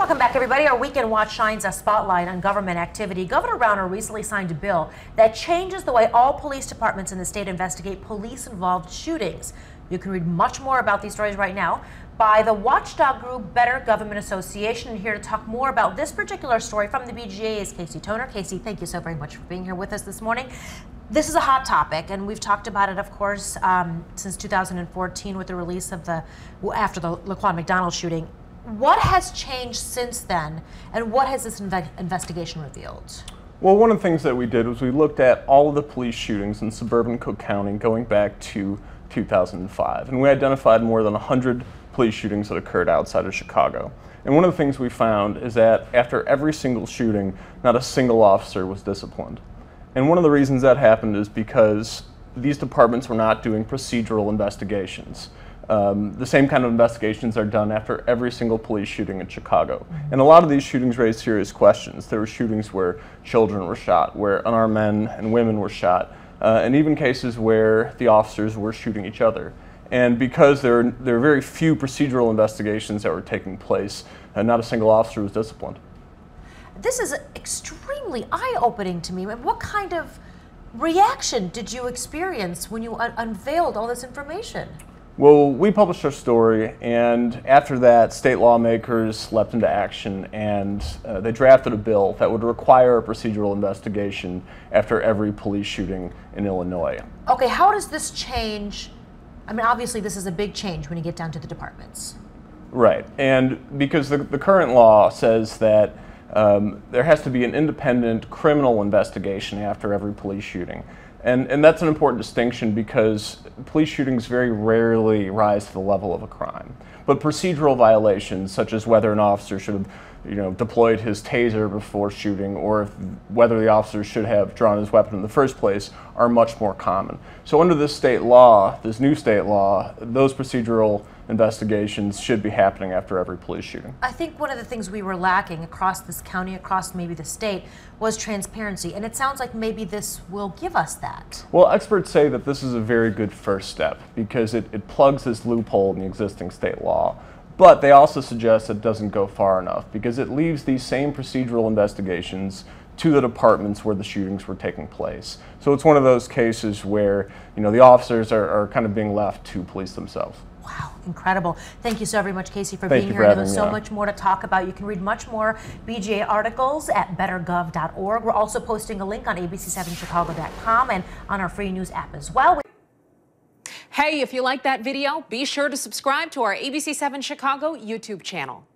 Welcome back, everybody. Our Weekend Watch shines a spotlight on government activity. Governor Rauner recently signed a bill that changes the way all police departments in the state investigate police-involved shootings. You can read much more about these stories right now by the watchdog group Better Government Association. And here to talk more about this particular story from the BGA is Casey Toner. Casey, thank you so very much for being here with us this morning. This is a hot topic, and we've talked about it, of course, since 2014 with the release of after the Laquan McDonald shooting. What has changed since then, and what has this investigation revealed? Well, one of the things that we did was we looked at all of the police shootings in suburban Cook County going back to 2005, and we identified more than 100 police shootings that occurred outside of Chicago. And one of the things we found is that after every single shooting, not a single officer was disciplined. And one of the reasons that happened is because these departments were not doing procedural investigations. The same kind of investigations are done after every single police shooting in Chicago. And a lot of these shootings raised serious questions. There were shootings where children were shot, where unarmed men and women were shot, and even cases where the officers were shooting each other. And because there are very few procedural investigations that were taking place, not a single officer was disciplined. This is extremely eye-opening to me. What kind of reaction did you experience when you unveiled all this information? Well, we published our story, and after that, state lawmakers leapt into action, and they drafted a bill that would require a procedural investigation after every police shooting in Illinois. Okay, how does this change? I mean, obviously this is a big change when you get down to the departments. Right, and because the current law says that there has to be an independent criminal investigation after every police shooting. And that's an important distinction because police shootings very rarely rise to the level of a crime. But procedural violations, such as whether an officer should have deployed his taser before shooting, or whether the officer should have drawn his weapon in the first place, are much more common. So under this state law, this new state law, those procedural investigations should be happening after every police shooting. I think one of the things we were lacking across this county, across maybe the state, was transparency, and it sounds like maybe this will give us that. Well, experts say that this is a very good first step because it plugs this loophole in the existing state law. But they also suggest it doesn't go far enough because it leaves these same procedural investigations to the departments where the shootings were taking place. So it's one of those cases where the officers are kind of being left to police themselves. Wow, incredible. Thank you so very much, Casey, for being here. There was so much more to talk about. You can read much more BGA articles at bettergov.org. We're also posting a link on abc7chicago.com and on our free news app as well. Hey, if you like that video, be sure to subscribe to our ABC7 Chicago YouTube channel.